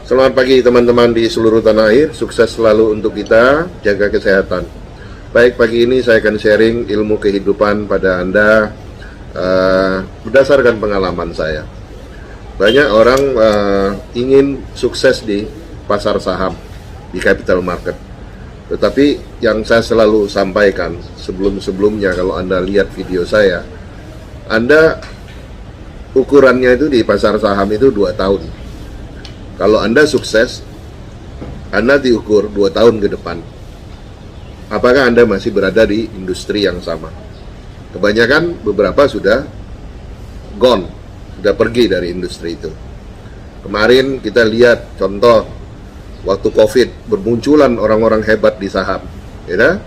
Selamat pagi teman-teman di seluruh tanah air, sukses selalu untuk kita, jaga kesehatan. Baik, pagi ini saya akan sharing ilmu kehidupan pada Anda berdasarkan pengalaman saya. Banyak orang ingin sukses di pasar saham, di capital market. Tetapi yang saya selalu sampaikan sebelum-sebelumnya, kalau Anda lihat video saya, Anda ukurannya itu di pasar saham itu 2 tahun. Kalau Anda sukses, Anda diukur 2 tahun ke depan. Apakah Anda masih berada di industri yang sama? Kebanyakan beberapa sudah gone, sudah pergi dari industri itu. Kemarin kita lihat contoh waktu COVID, bermunculan orang-orang hebat di saham. Ya,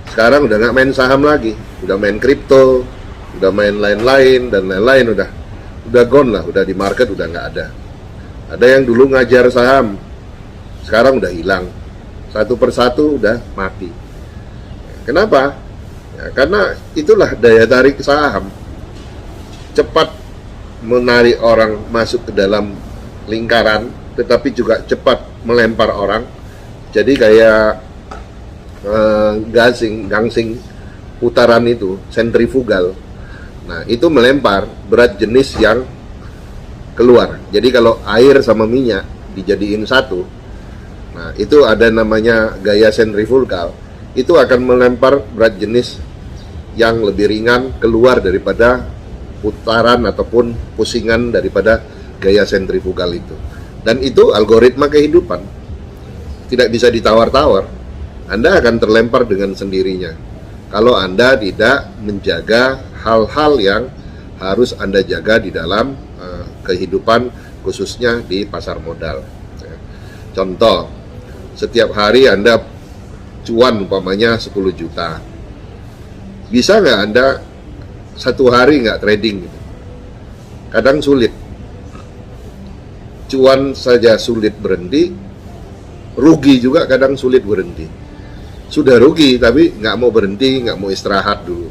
sekarang udah nggak main saham lagi, udah main kripto, udah main lain-lain dan lain-lain, udah gone lah, udah di market udah nggak ada. Ada yang dulu ngajar saham, sekarang udah hilang. Satu persatu udah mati. Kenapa? Ya, karena itulah daya tarik saham. Cepat menarik orang masuk ke dalam lingkaran, tetapi juga cepat melempar orang. Jadi kayak gangsing putaran itu, sentrifugal. Nah, itu melempar berat jenis yang keluar. Jadi kalau air sama minyak dijadiin satu, nah itu ada namanya gaya sentrifugal. Itu akan melempar berat jenis yang lebih ringan keluar daripada putaran ataupun pusingan daripada gaya sentrifugal itu. Dan itu algoritma kehidupan. Tidak bisa ditawar-tawar. Anda akan terlempar dengan sendirinya kalau Anda tidak menjaga hal-hal yang harus Anda jaga di dalam kehidupan, khususnya di pasar modal. Contoh, setiap hari Anda cuan umpamanya 10 juta. Bisa nggak Anda satu hari nggak trading gitu? Kadang sulit. Cuan saja sulit berhenti, rugi juga kadang sulit berhenti. Sudah rugi tapi nggak mau berhenti, nggak mau istirahat dulu.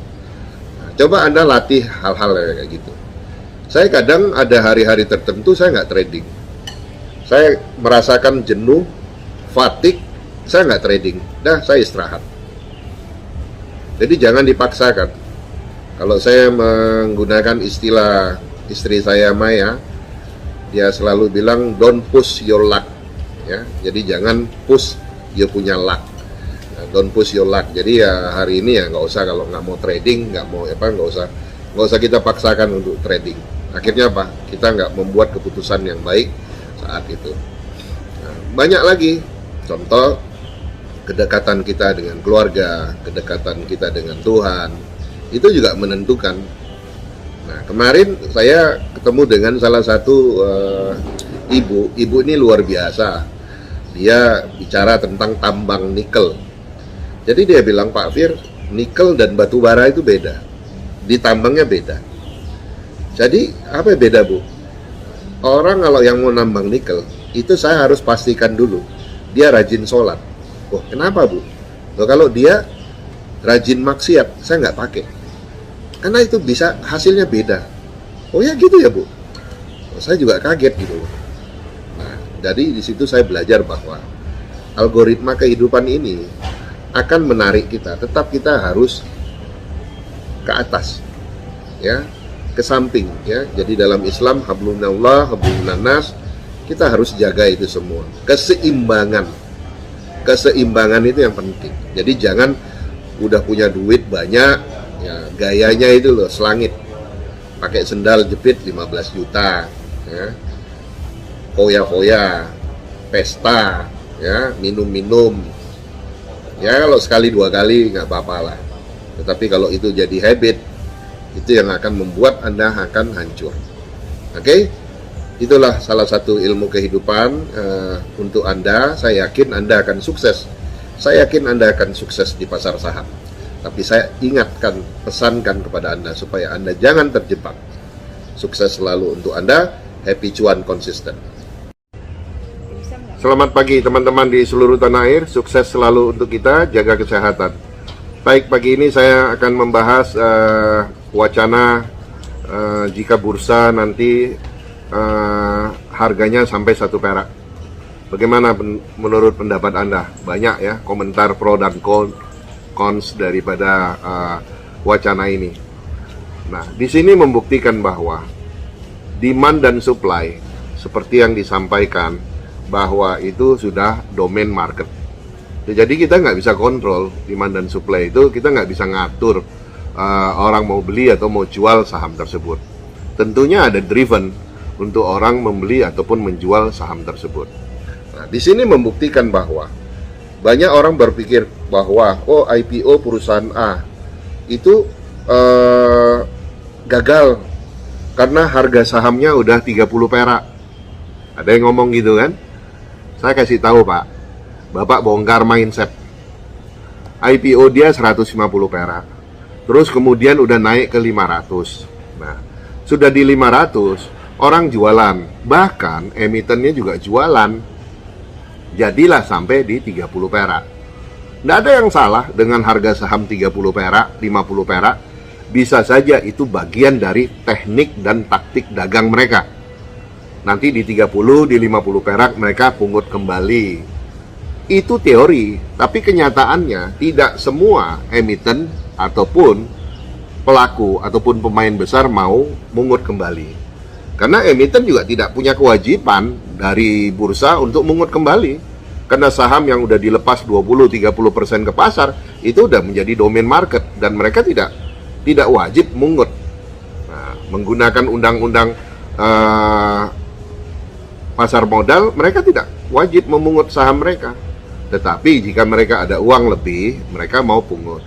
Nah, coba Anda latih hal-hal kayak gitu. Saya kadang ada hari-hari tertentu saya nggak trading. Saya merasakan jenuh, fatigue, saya nggak trading. Dah, saya istirahat. Jadi jangan dipaksakan. Kalau saya menggunakan istilah istri saya Maya, dia selalu bilang don't push your luck. Ya, jadi jangan push you punya luck. Nah, don't push your luck. Jadi ya hari ini ya nggak usah, kalau nggak mau trading, nggak usah kita paksakan untuk trading. Akhirnya apa? Kita nggak membuat keputusan yang baik saat itu. Nah, banyak lagi contoh kedekatan kita dengan keluarga, kedekatan kita dengan Tuhan, itu juga menentukan. Nah, kemarin saya ketemu dengan salah satu ibu ini luar biasa. Dia bicara tentang tambang nikel. Jadi dia bilang, Pak Fir, nikel dan batu bara itu beda. Ditambangnya beda. Jadi apa beda, Bu? Orang kalau yang mau nambang nikel, itu saya harus pastikan dulu dia rajin sholat. Oh, kenapa, Bu? Loh, kalau dia rajin maksiat, saya nggak pakai. Karena itu bisa hasilnya beda. Oh ya gitu ya, Bu? Oh, saya juga kaget gitu. Nah, jadi di situ saya belajar bahwa algoritma kehidupan ini akan menarik kita. Tetap kita harus ke atas, ya, ke samping, ya. Jadi dalam Islam hablum minallah, hablum minannas, kita harus jaga itu semua. Keseimbangan itu yang penting. Jadi jangan udah punya duit banyak, ya, gayanya itu loh selangit, pakai sendal jepit 15 juta, ya, foya-foya, pesta, ya, minum-minum. Ya kalau sekali 2 kali nggak apa-apa lah. Tetapi kalau itu jadi habit, itu yang akan membuat Anda akan hancur. Oke? Itulah salah satu ilmu kehidupan untuk Anda. Saya yakin Anda akan sukses. Saya yakin Anda akan sukses di pasar saham. Tapi saya ingatkan, pesankan kepada Anda supaya Anda jangan terjebak. Sukses selalu untuk Anda. Happy cuan konsisten. Selamat pagi teman-teman di seluruh tanah air. Sukses selalu untuk kita, jaga kesehatan. Baik, pagi ini saya akan membahas wacana jika bursa nanti harganya sampai 1 perak. Bagaimana menurut pendapat Anda? Banyak ya komentar pro dan cons daripada wacana ini. Nah, di sini membuktikan bahwa demand dan supply seperti yang disampaikan bahwa itu sudah domain market. Jadi kita nggak bisa kontrol demand dan supply itu, kita nggak bisa ngatur orang mau beli atau mau jual saham tersebut. Tentunya ada driven untuk orang membeli ataupun menjual saham tersebut. Nah, di sini membuktikan bahwa banyak orang berpikir bahwa IPO perusahaan A itu gagal karena harga sahamnya udah 30 perak. Ada yang ngomong gitu kan? Saya kasih tahu Pak, Bapak bongkar mindset. IPO dia 150 perak. Terus kemudian udah naik ke 500. Nah, sudah di 500, orang jualan. Bahkan emitennya juga jualan. Jadilah sampai di 30 perak. Nggak ada yang salah dengan harga saham 30 perak, 50 perak. Bisa saja itu bagian dari teknik dan taktik dagang mereka. Nanti di 30, di 50 perak mereka pungut kembali. Itu teori, tapi kenyataannya tidak semua emiten ataupun pelaku ataupun pemain besar mau mungut kembali. Karena emiten juga tidak punya kewajiban dari bursa untuk mungut kembali. Karena saham yang udah dilepas 20-30% ke pasar itu udah menjadi domain market dan mereka tidak wajib mungut. Nah, menggunakan undang-undang pasar modal, mereka tidak wajib memungut saham mereka. Tetapi jika mereka ada uang lebih, mereka mau pungut.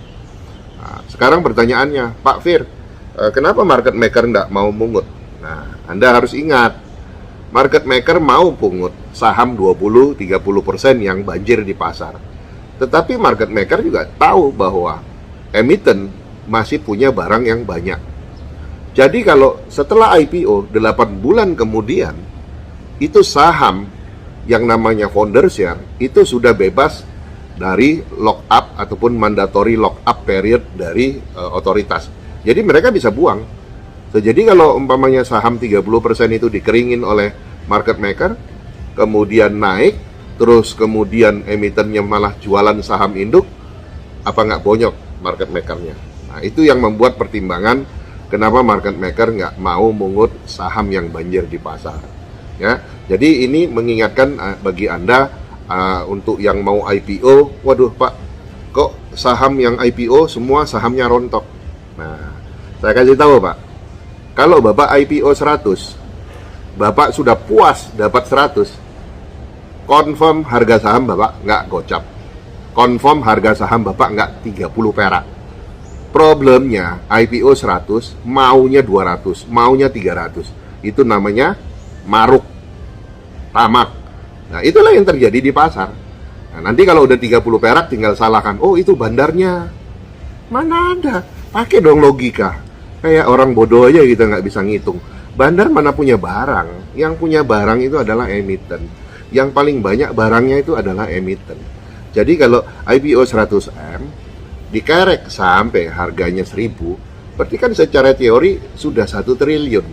Nah, sekarang pertanyaannya, Pak Fir, kenapa market maker tidak mau mungut? Nah, Anda harus ingat, market maker mau pungut saham 20-30% yang banjir di pasar. Tetapi market maker juga tahu bahwa emiten masih punya barang yang banyak. Jadi kalau setelah IPO 8 bulan kemudian, itu saham yang namanya founder share itu sudah bebas dari lock up ataupun mandatory lock up period dari otoritas. Jadi mereka bisa buang. Jadi kalau umpamanya saham 30% itu dikeringin oleh market maker, kemudian naik, terus kemudian emitennya malah jualan saham induk, apa nggak bonyok market makernya? Nah, itu yang membuat pertimbangan kenapa market maker nggak mau mungut saham yang banjir di pasar. Ya, jadi ini mengingatkan bagi Anda untuk yang mau IPO, waduh Pak, kok saham yang IPO semua sahamnya rontok. Nah, saya kasih tahu Pak, kalau Bapak IPO 100, Bapak sudah puas dapat 100, confirm harga saham Bapak nggak gocap, confirm harga saham Bapak nggak 30 perak. Problemnya IPO 100, maunya 200, maunya 300, itu namanya maruk, tamak. Nah, itulah yang terjadi di pasar. Nah, nanti kalau udah 30 perak tinggal salahkan, oh itu bandarnya. Mana ada, pakai dong logika. Kayak orang bodoh aja kita nggak bisa ngitung. Bandar mana punya barang? Yang punya barang itu adalah emiten. Yang paling banyak barangnya itu adalah emiten. Jadi kalau IPO 100M dikerek sampai harganya 1000, berarti kan secara teori sudah 1 triliun,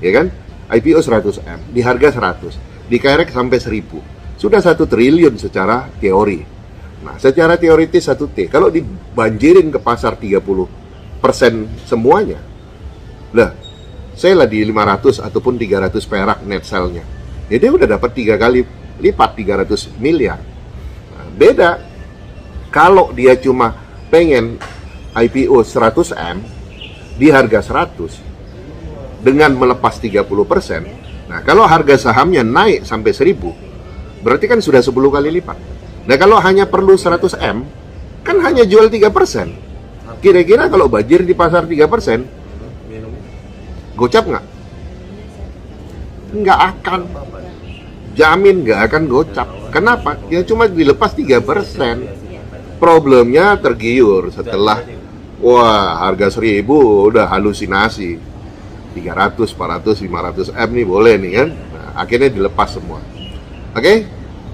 ya kan? IPO 100M di harga 100 dikerek sampai 1000, sudah 1 triliun secara teori. Nah, secara teoritis 1T kalau dibanjirin ke pasar 30% semuanya, lah saya lah di 500 ataupun 300 perak net sell-nya, jadi udah dapat 3 kali lipat, 300 miliar. Nah, beda kalau dia cuma pengen IPO 100M di harga 100 dengan melepas 30%. Nah, kalau harga sahamnya naik sampai 1000, berarti kan sudah 10 kali lipat. Nah, kalau hanya perlu 100M, kan hanya jual 3%. Kira-kira kalau banjir di pasar 3%, gocap nggak? Nggak akan. Jamin nggak akan gocap. Kenapa? Ya cuma dilepas 3%. Problemnya tergiur setelah, wah harga 1000 udah halusinasi. 300, 400, 500 M nih boleh nih kan. Nah, akhirnya dilepas semua. Oke?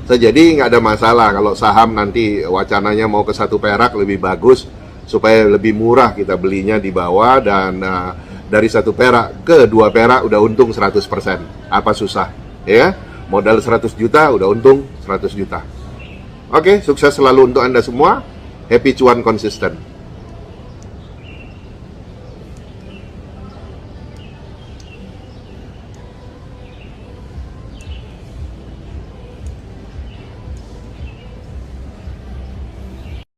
Jadi nggak ada masalah kalau saham nanti wacananya mau ke 1 perak lebih bagus supaya lebih murah kita belinya di bawah, dan dari 1 perak ke 2 perak udah untung 100%. Apa susah? Ya? Modal 100 juta, udah untung 100 juta. Oke, sukses selalu untuk Anda semua. Happy cuan konsisten.